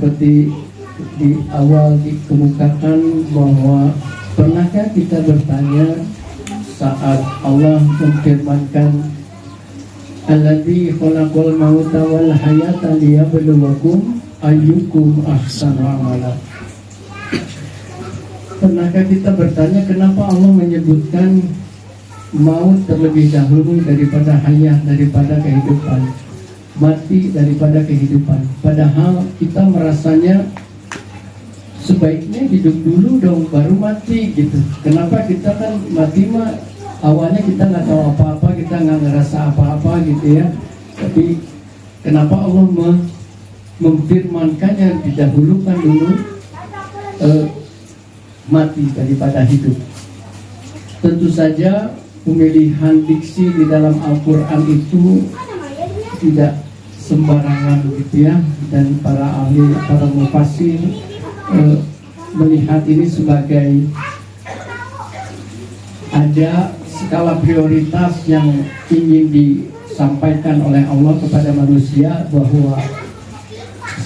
seperti di awal dikemukakan bahwa pernahkah kita bertanya saat Allah memfirmankan alladzi khalaqal mauta wal hayata liyabluwakum ayyukum ahsanu amala. Pernahkah kita bertanya kenapa Allah menyebutkan maut terlebih dahulu daripada hayat, daripada kehidupan, mati daripada kehidupan? Padahal kita merasanya sebaiknya hidup dulu dong baru mati gitu. Kenapa kita kan mati mah awalnya kita nggak tahu apa-apa, kita nggak ngerasa apa-apa gitu ya. Tapi kenapa Allah memfirmankannya didahulukan dulu mati daripada hidup? Tentu saja pemilihan diksi di dalam Al-Quran itu tidak sembarangan gitu ya, dan para ahli, para mufassir melihat ini sebagai ada skala prioritas yang ingin disampaikan oleh Allah kepada manusia, bahwa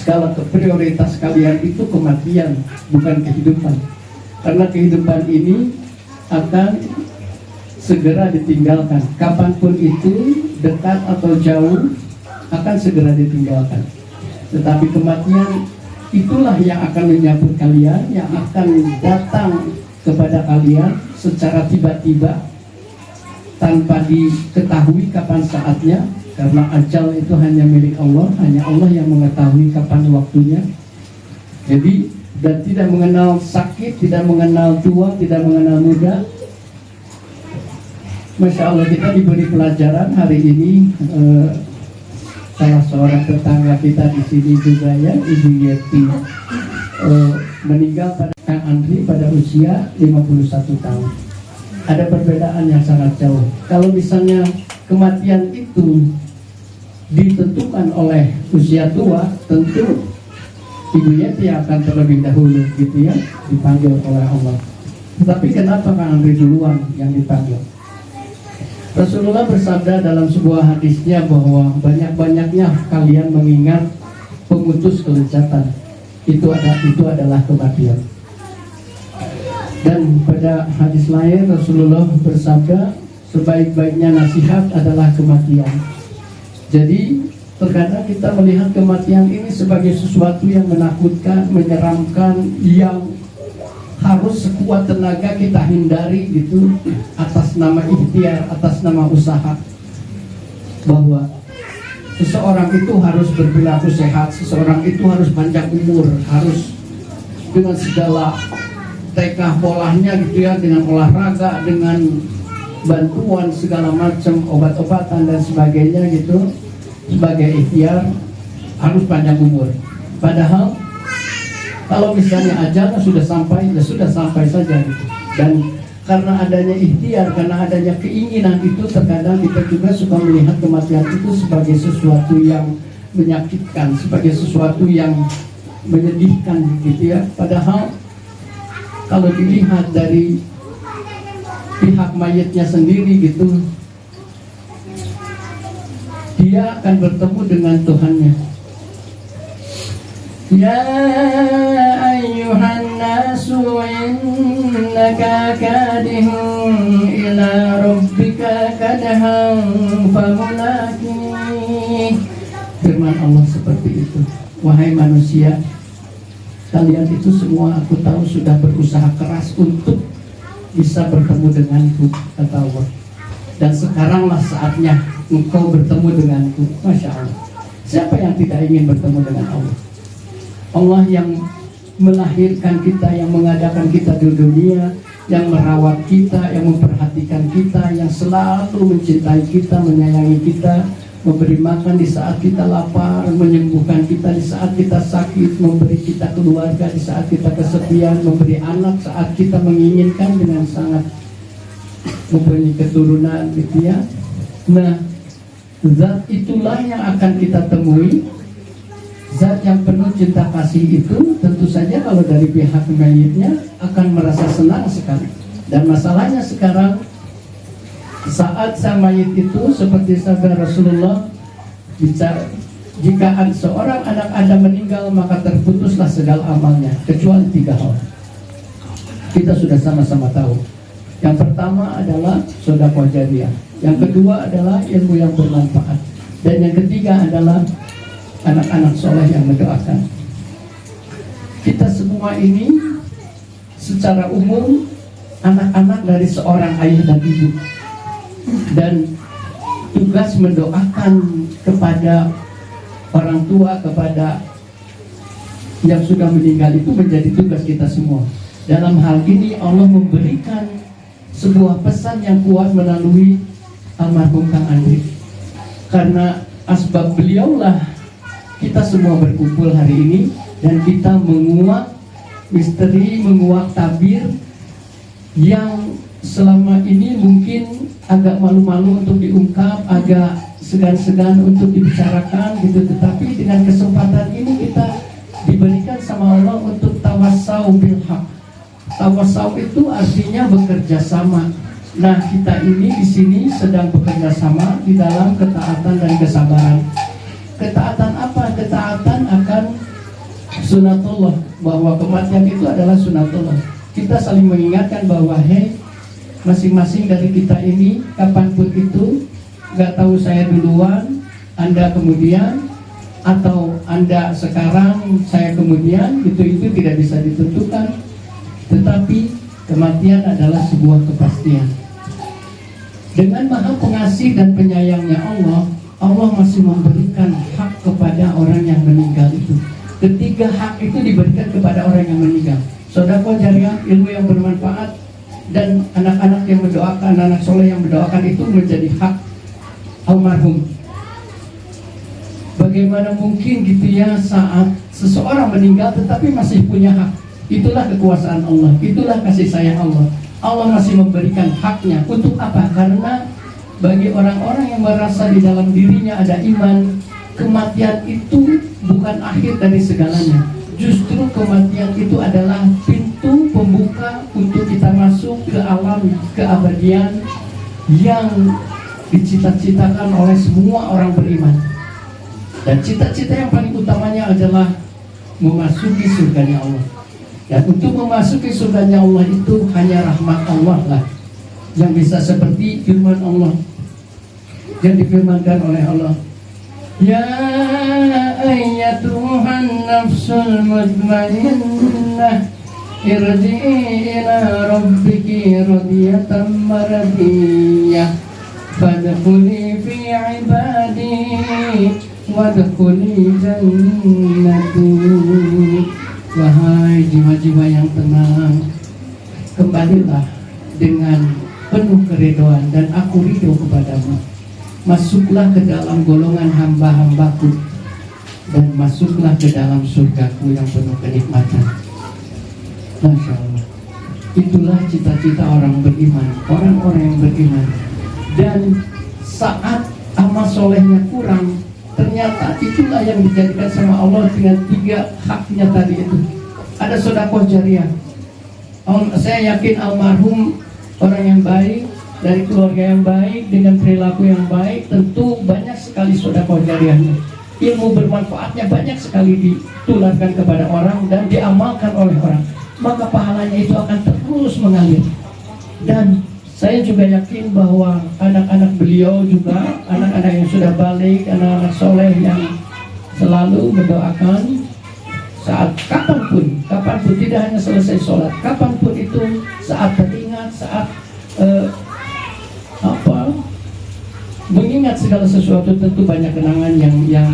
skala prioritas kalian itu kematian, bukan kehidupan. Karena kehidupan ini akan segera ditinggalkan, kapanpun itu, dekat atau jauh, akan segera ditinggalkan. Tetapi kematian itulah yang akan menyambut kalian, yang akan datang kepada kalian secara tiba-tiba tanpa diketahui kapan saatnya, karena ajal itu hanya milik Allah, hanya Allah yang mengetahui kapan waktunya. Jadi, dan tidak mengenal sakit, tidak mengenal tua, tidak mengenal muda. Masya Allah, kita diberi pelajaran hari ini. Salah seorang tetangga kita di sini juga ya, Ibu Yeti, meninggal pada Kang Andri pada usia 51 tahun. Ada perbedaan yang sangat jauh. Kalau misalnya kematian itu ditentukan oleh usia tua, tentu Ibu Yeti akan terlebih dahulu gitu ya, dipanggil oleh Allah. Tetapi kenapa Kang Andri duluan yang dipanggil? Rasulullah bersabda dalam sebuah hadisnya bahwa banyak-banyaknya kalian mengingat pemutus kelezatan. Itu adalah kematian. Dan pada hadis lain Rasulullah bersabda, sebaik-baiknya nasihat adalah kematian. Jadi terkadang kita melihat kematian ini sebagai sesuatu yang menakutkan, menyeramkan, yang harus sekuat tenaga kita hindari gitu, atas nama ikhtiar, atas nama usaha, bahwa seseorang itu harus berperilaku sehat, seseorang itu harus panjang umur, harus dengan segala tekah polahnya gitu ya, dengan olahraga, dengan bantuan segala macam obat-obatan dan sebagainya gitu, sebagai ikhtiar harus panjang umur. Padahal kalau misalnya ajalnya sudah sampai, ya sudah sampai saja gitu. Dan karena adanya ikhtiar, karena adanya keinginan itu, terkadang kita juga suka melihat kematian itu sebagai sesuatu yang menyakitkan, sebagai sesuatu yang menyedihkan gitu ya. Padahal kalau dilihat dari pihak mayatnya sendiri gitu, dia akan bertemu dengan Tuhannya. Ya ayyuhan nasu innaka kadihun ila rabbika kadhan famulaqih. Firman Allah seperti itu. Wahai manusia, kalian itu semua aku tahu sudah berusaha keras untuk bisa bertemu denganku, kata Allah. Dan sekaranglah saatnya engkau bertemu denganku. Masya Allah. Siapa yang tidak ingin bertemu dengan Allah? Allah yang melahirkan kita, yang mengadakan kita di dunia, yang merawat kita, yang memperhatikan kita, yang selalu mencintai kita, menyayangi kita, memberi makan di saat kita lapar, menyembuhkan kita di saat kita sakit, memberi kita keluarga di saat kita kesepian, memberi anak saat kita menginginkan dengan sangat, mempunyai keturunan gitu ya. Nah, zat itulah yang akan kita temui. Zat yang penuh cinta kasih itu tentu saja kalau dari pihak mayitnya akan merasa senang sekali. Dan masalahnya sekarang, saat sang mayit itu seperti sabda Rasulullah, jika seorang anak Anda meninggal, maka terputuslah segala amalnya kecuali 3 hal. Kita sudah sama-sama tahu. Yang pertama adalah sedekah jariyah, yang kedua adalah ilmu yang bermanfaat, dan yang ketiga adalah anak-anak soleh yang mendoakan. Kita semua ini secara umum anak-anak dari seorang ayah dan ibu, dan tugas mendoakan kepada orang tua, kepada yang sudah meninggal itu menjadi tugas kita semua. Dalam hal ini Allah memberikan sebuah pesan yang kuat melalui almarhum Kang Andri, karena asbab beliaulah kita semua berkumpul hari ini, dan kita menguak misteri, menguak tabir yang selama ini mungkin agak malu-malu untuk diungkap, agak segan-segan untuk dibicarakan gitu. Tetapi dengan kesempatan ini kita diberikan sama Allah untuk tawasau bil haq. Tawasau itu artinya bekerja sama. Nah, kita ini di sini sedang bekerja sama di dalam ketaatan dan kesabaran. Ketaatan apa? Ketaatan akan sunatullah, bahwa kematian itu adalah sunatullah. Kita saling mengingatkan bahwa masing-masing dari kita ini kapanpun itu, gak tahu saya duluan, Anda kemudian, atau Anda sekarang, saya kemudian, itu tidak bisa ditentukan. Tetapi kematian adalah sebuah kepastian. Dengan Maha Pengasih dan Penyayangnya Allah, Allah masih memberikan hak kepada orang yang meninggal itu. Ketiga hak itu diberikan kepada orang yang meninggal: sedekah jariyah, ilmu yang bermanfaat, dan anak-anak yang mendoakan, anak soleh yang mendoakan, itu menjadi hak almarhum. Bagaimana mungkin gitu ya saat seseorang meninggal tetapi masih punya hak? Itulah kekuasaan Allah, itulah kasih sayang Allah. Allah masih memberikan haknya. Untuk apa? Karena bagi orang-orang yang merasa di dalam dirinya ada iman, kematian itu bukan akhir dari segalanya. Justru kematian itu adalah pintu pembuka untuk kita masuk ke alam keabadian yang dicita-citakan oleh semua orang beriman. Dan cita-cita yang paling utamanya adalah memasuki surganya Allah. Dan untuk memasuki surganya Allah itu hanya rahmat Allah lah yang bisa, seperti firman Allah yang difirmankan oleh Allah, ya ayyatuhan nafsul mutmainnah irji'i ila rabbiki radiyatan maradiyah fadkhuli fi ibadi wadkhuli jannati. Wahai jiwa-jiwa yang tenang, kembalilah dengan penuh keridhaan dan aku ridho kepadamu. Masuklah ke dalam golongan hamba-hambaku dan masuklah ke dalam surgaku yang penuh kenikmatan. Masya Allah. Itulah cita-cita orang beriman, orang-orang yang beriman. Dan saat amal solehnya kurang, ternyata itulah yang dijadikan sama Allah dengan 3 haknya tadi itu. Ada sedekah jariyah. Saya yakin almarhum orang yang baik, dari keluarga yang baik, dengan perilaku yang baik, tentu banyak sekali sedekah jariyahnya. Ilmu bermanfaatnya banyak sekali ditularkan kepada orang dan diamalkan oleh orang. Maka pahalanya itu akan terus mengalir. Dan saya juga yakin bahwa anak-anak beliau juga, anak-anak yang sudah balik, anak-anak soleh yang selalu mendoakan saat kapanpun, tidak hanya selesai sholat, kapanpun itu, saat teringat, saat mengingat segala sesuatu, tentu banyak kenangan yang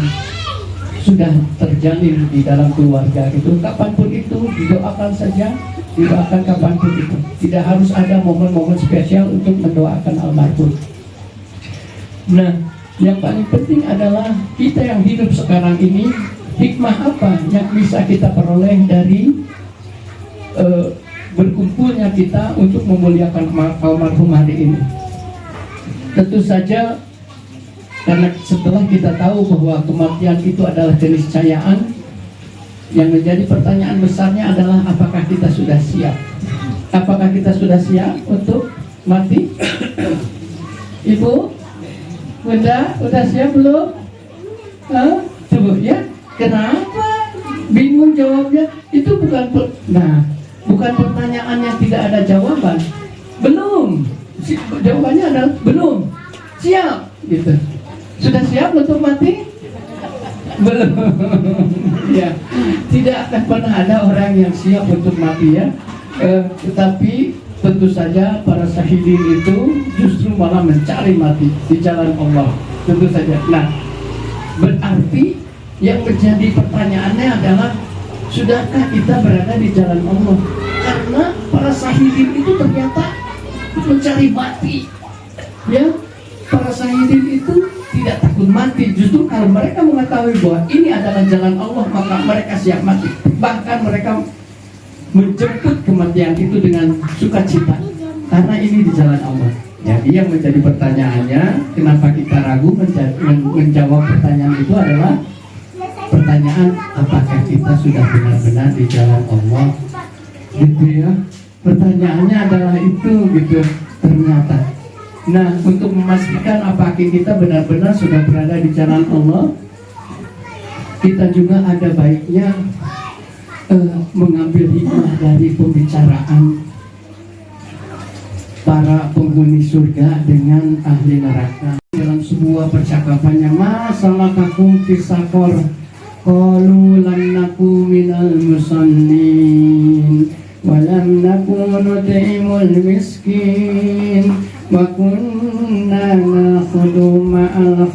sudah terjalin di dalam keluarga itu. Kapanpun itu didoakan saja, didoakan kapanpun itu. Tidak harus ada momen-momen spesial untuk mendoakan almarhum. Nah, yang paling penting adalah kita yang hidup sekarang ini, hikmah apa yang bisa kita peroleh dari berkumpulnya kita untuk memuliakan almarhum hari ini. Tentu saja, karena setelah kita tahu bahwa kematian itu adalah keniscayaan, yang menjadi pertanyaan besarnya adalah apakah kita sudah siap? Apakah kita sudah siap untuk mati? Ibu, Bunda, udah siap belum? Tuh ya, kenapa? Bingung jawabnya. Itu bukan pertanyaan yang tidak ada jawaban. Belum. Jawabannya adalah belum. Siap gitu. Sudah siap untuk mati? Belum. Ya, tidak akan pernah ada orang yang siap untuk mati ya. Tetapi tentu saja para syahidin itu justru malah mencari mati di jalan Allah. Tentu saja. Nah, berarti yang menjadi pertanyaannya adalah, sudahkah kita berada di jalan Allah? Karena para syahidin itu ternyata mencari mati. Ya, para syahidin itu tidak takut mati. Justru kalau mereka mengetahui bahwa ini adalah jalan Allah, maka mereka siap mati. Bahkan mereka menjemput kematian itu dengan sukacita, karena ini di jalan Allah. Jadi yang menjadi pertanyaannya, kenapa kita ragu menjawab pertanyaan itu adalah pertanyaan, apakah kita sudah benar-benar di jalan Allah? Gitu ya. Pertanyaannya adalah itu gitu ternyata. Nah, untuk memastikan apakah kita benar-benar sudah berada di jalan Allah, kita juga ada baiknya mengambil hikmah dari pembicaraan para penghuni surga dengan ahli neraka. Dalam sebuah percakapan yang masalah kakum fisakor, qalu lam naku minal musallin wa lam naku nut'imul miskin wa kunna nakhudu ma'al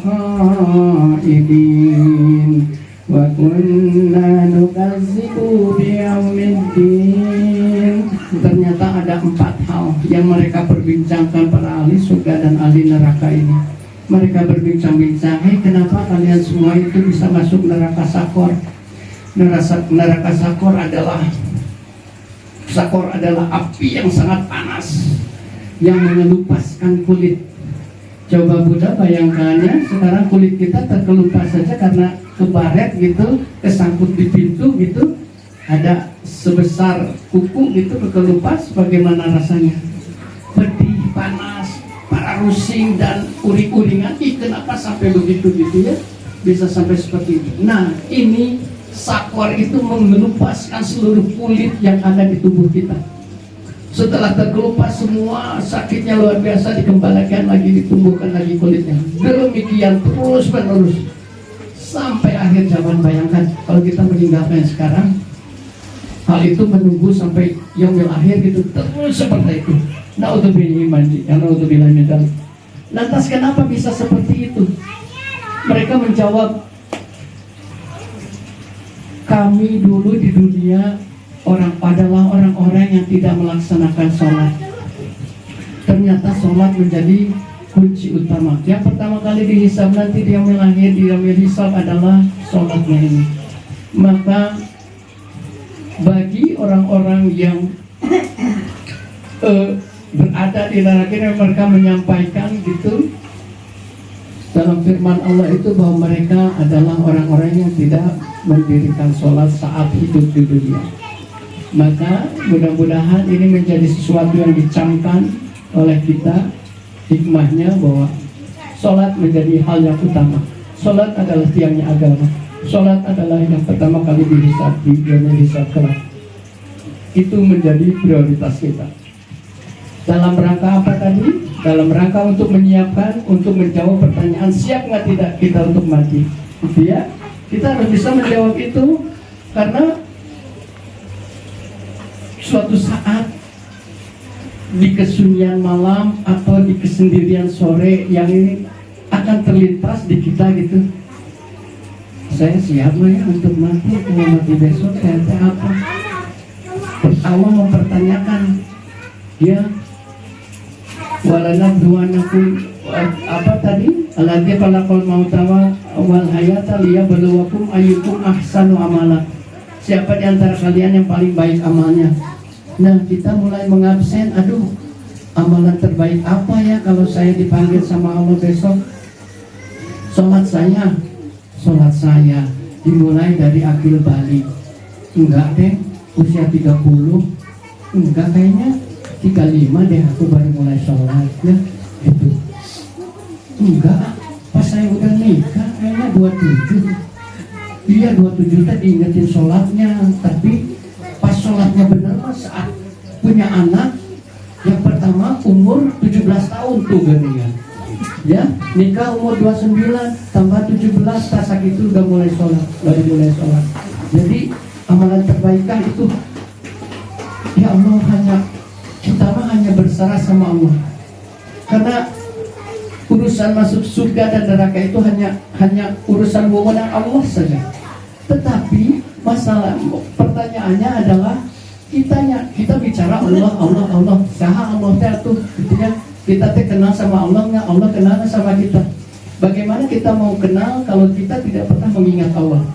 khaidin wa kunna nukadzibu biyaumiddin. Ternyata ada 4 hal yang mereka perbincangkan para ahli surga dan ahli neraka ini. Mereka berbincang-bincang, kenapa kalian semua itu bisa masuk neraka Sakor? Neraka Sakor adalah api yang sangat panas yang mengelupaskan kulit. Coba Buddha bayangkannya, sekarang kulit kita terkelupas saja karena kebaret gitu, kesangkut di pintu gitu, ada sebesar kuku gitu kekelupas, bagaimana rasanya? Pedih, panas, para rusing dan uring-uringan. Kenapa sampai begitu gitu ya? Bisa sampai seperti itu. Nah, ini Sakor itu mengelupaskan seluruh kulit yang ada di tubuh kita. Setelah terkelupas semua, sakitnya luar biasa, dikembalikan lagi, ditumbuhkan lagi kulitnya. Demikian terus menerus sampai akhir zaman. Bayangkan kalau kita meninggalkan sekarang, hal itu menunggu sampai yaumil akhir gitu, terus seperti itu. Lantas kenapa bisa seperti itu? Mereka menjawab, kami dulu di dunia adalah orang-orang yang tidak melaksanakan sholat. Ternyata sholat menjadi kunci utama. Yang pertama kali dihisab nanti dia melahir, dia menghisab adalah sholatnya ini. Maka bagi orang-orang yang berada di neraka, mereka menyampaikan gitu dalam firman Allah itu bahwa mereka adalah orang-orang yang tidak mendirikan sholat saat hidup di dunia. Maka mudah-mudahan ini menjadi sesuatu yang dicamkan oleh kita, hikmahnya bahwa sholat menjadi hal yang utama. Sholat adalah tiangnya agama. Sholat adalah yang pertama kali dihisab di dunia, hisab kelak. Itu menjadi prioritas kita. Dalam rangka apa tadi? Dalam rangka untuk menyiapkan, untuk menjawab pertanyaan siap nggak tidak kita untuk mati. Gitu ya. Kita harus bisa menjawab itu, karena suatu saat di kesunyian malam atau di kesendirian sore yang ini akan terlintas di kita gitu. Saya siap nggak ya untuk mati? Kalau mati besok saya apa? Pertama mempertanyakan, ya, walanabluwanakum apa tadi? Alladzi khalaqal mauta wal hayata liyabluwakum ayyukum ahsanu amala. Siapa di antara kalian yang paling baik amalnya? Nah, kita mulai mengabsen, aduh, amalan terbaik apa ya kalau saya dipanggil sama Allah besok? Sholat saya dimulai dari akil balik. Enggak deh, usia 30. Enggak, kayaknya 35 deh aku baru mulai sholat ya, gitu. Enggak, pas saya udah nikah kayaknya 27. Iya 27 teh diingetin sholatnya, tapi pas sholatnya benar saat punya anak yang pertama umur 17 tahun tuh geningan. Ya, nikah umur 29 tambah 17 tasak itu udah mulai sholat, baru mulai sholat. Jadi amalan terbaikkan itu ya Allah, kita hanya berserah sama Allah. Karena urusan masuk surga dan neraka itu hanya urusan wewenang Allah saja. Tetapi masalah pertanyaannya adalah kita bicara Allah, saha Allah teh tuh, gitu ya. Kita kenal sama Allah nggak? Allah kenal sama kita. Bagaimana kita mau kenal kalau kita tidak pernah mengingat Allah?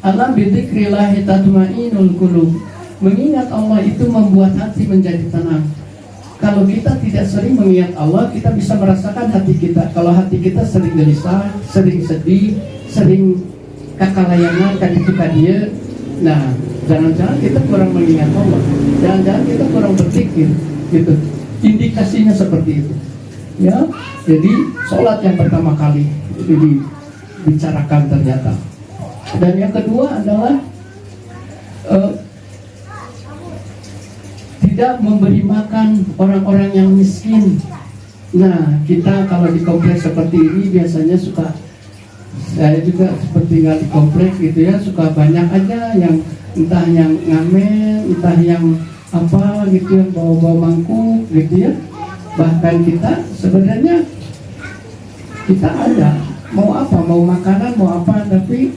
Alam bidzikrillah tatma'innul qulub. Mengingat Allah itu membuat hati menjadi tenang. Kalau kita tidak sering mengingat Allah, kita bisa merasakan hati kita. Kalau hati kita sering gelisah, sering sedih, sering kakalayangan, dia. Nah, jangan-jangan kita kurang mengingat Allah. Jangan-jangan kita kurang berpikir, gitu. Indikasinya seperti itu. Ya, jadi sholat yang pertama kali itu dibicarakan ternyata. Dan yang kedua adalah tidak memberi makan orang-orang yang miskin. Nah, kita kalau di kompleks seperti ini biasanya saya juga seperti tinggal di kompleks gitu ya, suka banyak aja yang entah yang ngamen, entah yang apa gitu, yang bawa-bawa mangkuk gitu ya. Bahkan kita sebenarnya kita ada mau apa, mau makanan, mau apa, tapi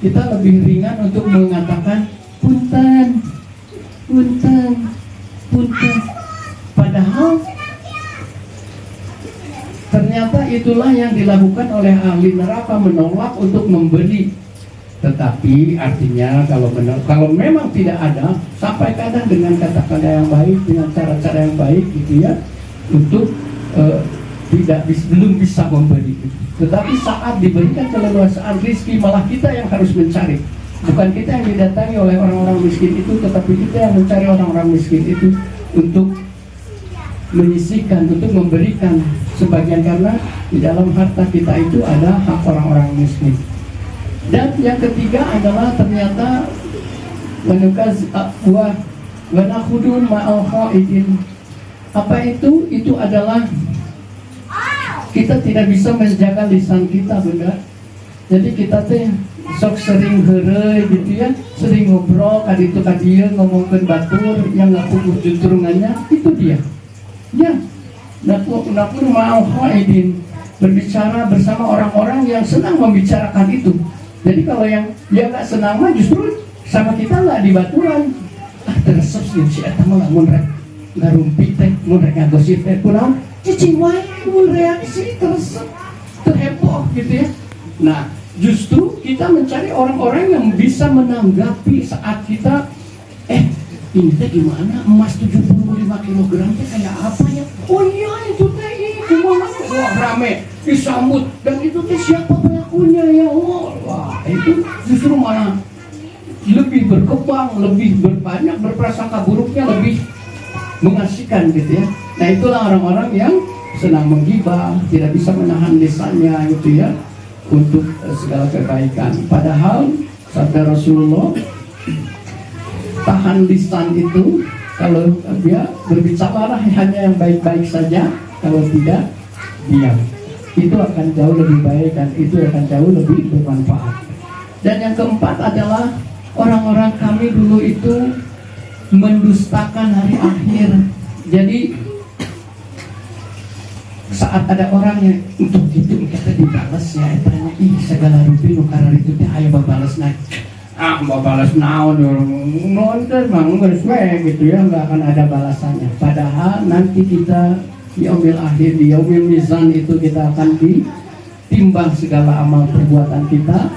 kita lebih ringan untuk mengatakan punten. Padahal ternyata itulah yang dilakukan oleh ahli neraka, menolak untuk memberi. Tetapi artinya kalau memang tidak ada, sampaikan dengan kata-kata yang baik, dengan cara-cara yang baik gitu ya, untuk belum bisa memberi. Tetapi saat diberikan keleluasaan rezeki, malah kita yang harus mencari. Bukan kita yang didatangi oleh orang-orang miskin itu, tetapi kita yang mencari orang-orang miskin itu untuk menyisihkan, untuk memberikan sebagian, karena di dalam harta kita itu ada hak orang-orang miskin. Dan yang ketiga adalah ternyata menukaz wa nakhudun ma'al khaidin. Apa itu? Itu adalah kita tidak bisa menjaga lisan kita, Bunda. Jadi kita teh sok sering heureuy gitu ya, sering ngobrol kaditu kadieu, ngomongkeun batur yang nggak puguh juntrungannya, itu dia. Ya, nakhudun ma'al khaidin, berbicara bersama orang-orang yang senang membicarakan itu. Jadi kalau yang dia nggak senang mah justru sama kita nggak dibaturan. Teresep si eta mah lamun rek ngarumpi teh, mun rek ngagosip teh kunaon? Cicing wae mun reaksi teresep, terheboh gitu ya. Nah, justru kita mencari orang-orang yang bisa menanggapi saat kita ini teh gimana? Emas 75 kg teh kayak apa ya? Oh iya itu teh gimana? Wah rame disambut, dan itu teh siapa pelakunya ya Allah. Wah itu justru malah lebih berkembang, lebih berbanyak berprasangka buruknya, lebih mengasihkan gitu ya. Nah itulah orang-orang yang senang menggibah, tidak bisa menahan lisannya gitu ya, untuk segala kebaikan. Padahal sabda Rasulullah, tahan lisan itu, kalau dia berbicara hanya yang baik-baik saja, kalau tidak diam. Itu akan jauh lebih baik dan itu akan jauh lebih bermanfaat. Dan yang keempat adalah orang-orang kami dulu itu mendustakan hari akhir. Jadi saat ada orang yang untuk itu kita dibalas ya, etanya segala rupi nukarar itu teh aya babalas naik. Babalas naon nonton mang geus we gitu ya, nggak akan ada balasannya. Padahal nanti kita di yaumil akhir, di yaumil mizan itu kita akan ditimbang segala amal perbuatan kita.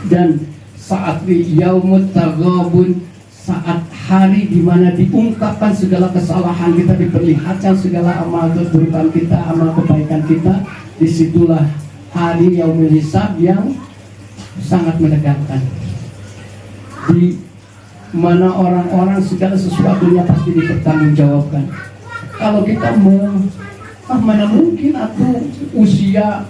Dan saat di yaumut taghabun, saat hari di mana diungkapkan segala kesalahan kita, diperlihatkan segala amal keburukan kita, amal kebaikan kita, disitulah hari yaumil hisab yang sangat menegangkan, di mana orang-orang segala sesuatunya pasti dipertanggungjawabkan. Kalau kita mana mungkin atau usia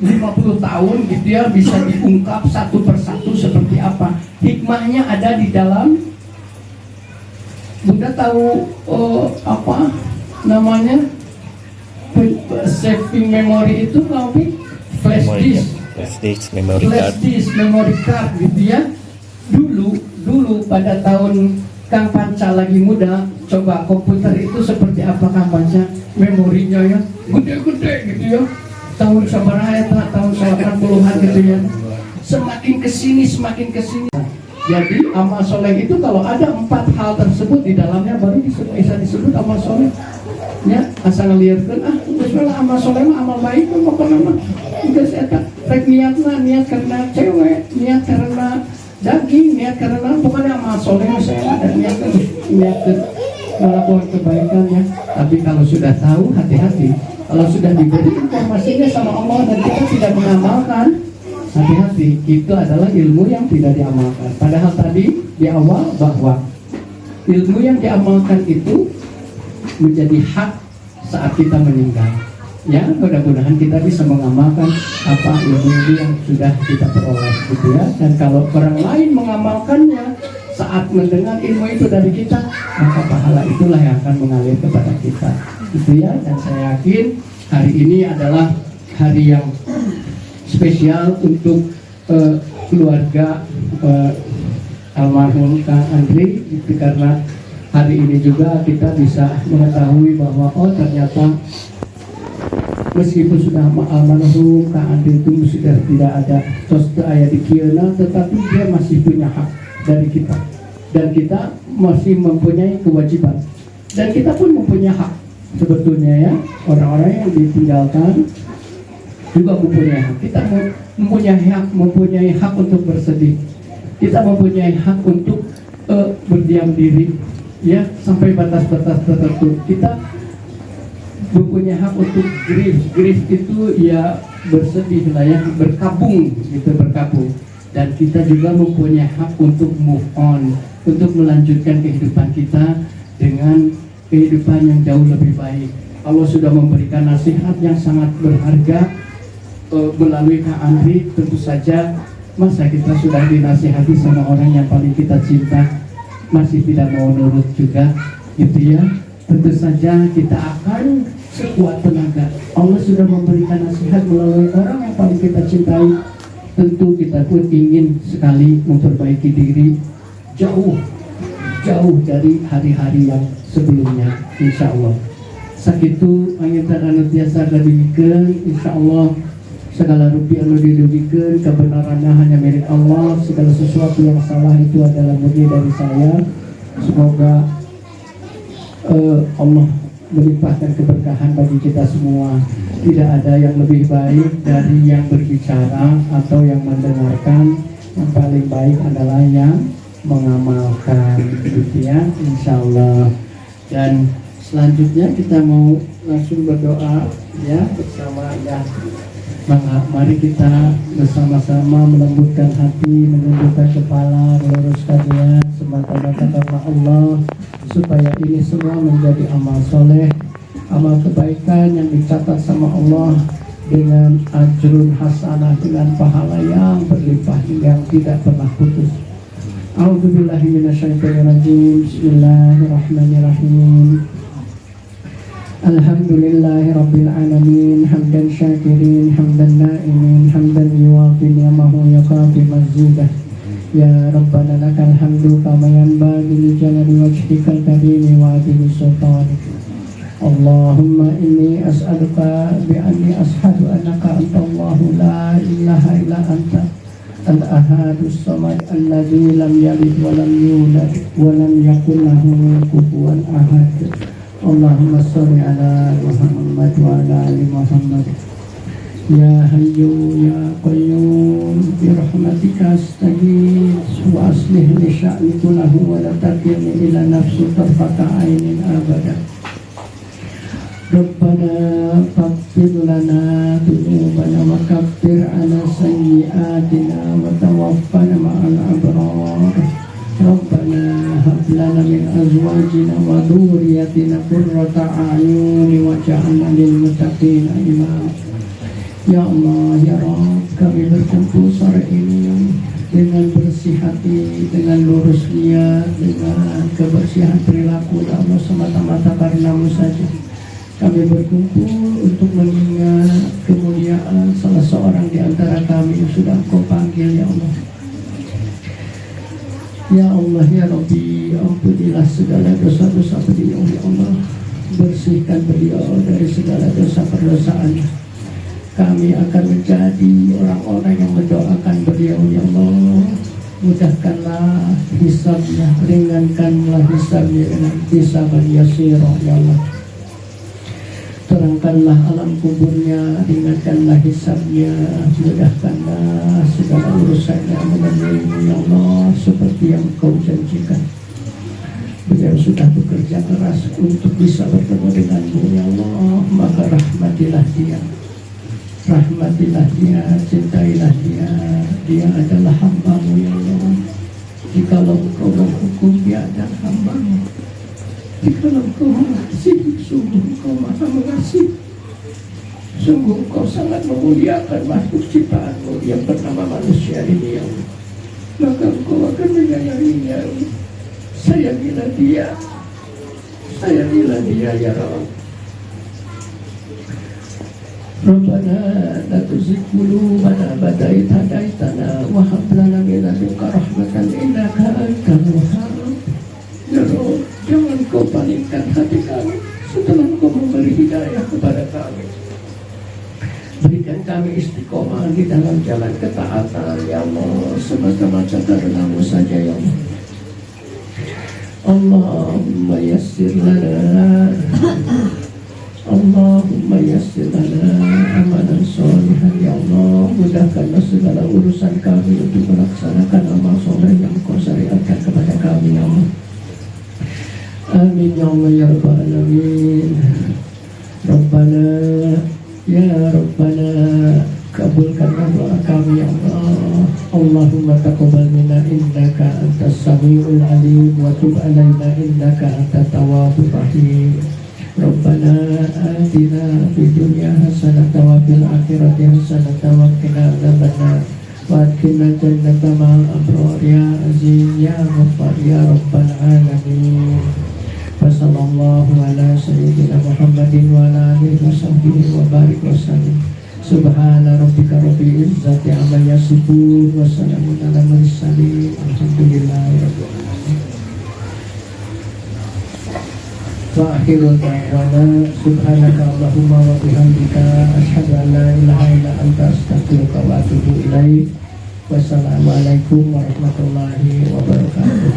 50 tahun gitu ya, bisa diungkap satu persatu seperti apa. Hikmahnya ada di dalam. Bunda tahu apa namanya saving memory itu lebih flash disk, memory card gitu ya. Dulu pada tahun Kang Panca lagi muda, coba komputer itu seperti apa Kang Panca? Memorinya ya gede-gede gitu ya. Tahun sabaraha ya, tahun 80-an gitu ya. Semakin kesini. Jadi amal soleh itu kalau ada 4 hal tersebut di dalamnya baru bisa disebut amal soleh. Ya, asal ngeliatkan bismillah amal soleh mah amal baik mah pokoknya mah. Udah saya rek niat karena cewek, niat karena daging, niat karena pokoknya amal soleh saya ada niat melakukan kebaikan ya. Tapi kalau sudah tahu, hati-hati. Kalau sudah diberi informasinya sama Allah dan kita tidak mengamalkan, hati-hati, itu adalah ilmu yang tidak diamalkan. Padahal tadi di awal bahwa ilmu yang diamalkan itu menjadi hak saat kita meninggal. Ya, mudah-mudahan kita bisa mengamalkan apa ilmu yang sudah kita peroleh gitu ya. Dan kalau orang lain mengamalkannya saat mendengar ilmu itu dari kita, maka pahala itulah yang akan mengalir kepada kita gitu ya. Dan saya yakin hari ini adalah hari yang spesial untuk keluarga almarhum Kang Andri itu, karena hari ini juga kita bisa mengetahui bahwa ternyata meskipun sudah almarhum Kang Andri itu sudah tidak ada ayat di kiana, tetapi dia masih punya hak dari kita, dan kita masih mempunyai kewajiban, dan kita pun mempunyai hak sebetulnya ya. Orang-orang yang ditinggalkan juga mempunyai hak. Kita mempunyai hak untuk bersedih. Kita mempunyai hak untuk berdiam diri ya sampai batas-batas tertentu. Kita mempunyai hak untuk grief itu ya bersedih lah ya, berkabung. Dan kita juga mempunyai hak untuk move on, untuk melanjutkan kehidupan kita dengan kehidupan yang jauh lebih baik. Allah sudah memberikan nasihat yang sangat berharga melalui Kak Andri. Tentu saja masa kita sudah dinasihati sama orang yang paling kita cinta masih tidak mau nurut juga gitu ya. Tentu saja kita akan sekuat tenaga. Allah sudah memberikan nasihat melalui orang yang paling kita cintai. Tentu kita pun ingin sekali memperbaiki diri jauh dari hari-hari yang sebelumnya, insya Allah. Sakitu angin taranu tiasa gadimikeun, insya Allah segala rupiah anu dirugikan, kebenarannya hanya milik Allah. Segala sesuatu yang salah itu adalah murni dari saya. Semoga Allah melimpahkan keberkahan bagi kita semua. Tidak ada yang lebih baik dari yang berbicara atau yang mendengarkan. Yang paling baik adalah yang mengamalkan gitu ya, insya Allah. Dan selanjutnya kita mau langsung berdoa ya bersama ya. Mari kita bersama-sama melembutkan hati, menundukkan kepala, meluruskan niat semata-mata karena Allah, supaya ini semua menjadi amal soleh, amal kebaikan yang dicatat sama Allah dengan ajrun hasanah, dengan pahala yang berlimpah yang tidak pernah putus. A'udzubillahi minasyaitonirrajim. Bismillahirrahmanirrahim. Alhamdulillahi Rabbil Alamin. Hamdan syakirin, hamdan na'imin, hamdan yuwafi ni'amahu yukafi mazidah. Ya Rabbana lakal hamdu kama yanbaghi li jalali wajhikal karimi wa adimi sultanik. Allahumma inni as'aluka bi anni ashhadu annaka anta Allahu la ilaha illa anta al-ahadus samad alladzi lam yalid wa lam yulad wa lam yakul lahu kufuwan ahad. Allahumma sholli ala Muhammad wa ala ali Muhammad. Ya Hayyu ya Qayyum bi rahmatika astaghits wa aslih li sya'ni kullahu wa la takilni ila nafsi tarfata 'ainin abada. Rabbana faghfir lana dhunubana wa kaffir 'anna sayyi'atina wa tawaffana ma'al abrar. Rabbana hab lana min azwajina wa dhurriyyatina qurrata a'yun waj'alna lil muttaqina imama. Ya Allah, ya Rabb, kami berkumpul sore ini dengan bersih hati, dengan lurus niat, dengan kebersihan perilaku. Ya Allah, semata-mata karena-Mu saja kami berkumpul untuk mengingat kemuliaan salah seorang di antara kami yang sudah Engkau panggil. Ya Allah, ya Allah, ya Rabbi, ampunilah segala dosa-dosa beliau. Ya Allah, bersihkan beliau dari segala dosa perdosaannya. Kami akan menjadi orang-orang yang mendoakan beliau. Ya Allah, mudahkanlah hisabnya, ringankanlah hisabnya dengan hisaban yasirah. Ya Allah, terangkanlah alam kuburnya, ringankanlah hisabnya, mudahkanlah segala urusannya mengenaimu. Ya Allah, seperti yang Kau janjikan. Beliau sudah bekerja keras untuk bisa bertemu denganmu. Ya Allah, maka rahmatilah dia, rahmatilah dia, cintailah dia. Dia adalah hamba-Mu. Ya Allah, jikalau Engkau menghukum dia adalah hamba-Mu, jikalau Engkau mengasihi, sungguh Engkau maha mengasihi, sungguh Engkau sangat memuliakan makhluk ciptaan-Mu yang bernama manusia ini. Ya Allah, maka Engkau akan menyayanginya. Sayangilah dia, sayangilah dia, ya Rabb. Rabbana la tuzigh qulubana ba'da idh hadaytana wa hab lana min ladunka rahmatan innaka antal wahhab. Ya Rabb, jangan Kau palingkan hati kami setelah Kau memberi hidayah kepada kami. Berikan kami istiqomah di dalam jalan ketaatan. Ya Allah, semata-mata karena-Mu saja. Ya Allah, Allahumma yassir lana, Allahumma yassir lana amalan sholihan. Ya Allah, mudahkanlah segala urusan kami untuk melaksanakan amal soleh yang Kau syariatkan kepada kami. Ya Allah, amin ya Allah ya rabbal alamin. Rabbana, ya Rabbana, kabulkanlah doa kami. Ya Allah, Allahumma taqabbal minna innaka antas samiul alim wa tub alaina innaka antat tawwabur rahim. Rabbana atina fid dunya hasanatan wa fil akhirati hasanatan wa qina adzabannar wa adkhilna jannata ma'al abrar ya aziz ya ghaffar ya rabbal alamin. Wassallallahu ala sayyidina Muhammadin wa ala alihi wa sahbihi wa barik wa sallim. Subhana rabbika rabbil izzati amma yasifun wa salamun ala mursalin alhamdulillahi rabbil alamin. Wa akhiru da'wana subhanaka Allahumma wa bihamdika asyhadu an la ilaha illa anta astaghfiruka wa atubu ilaik. Wassalamualaikum warahmatullahi wabarakatuh.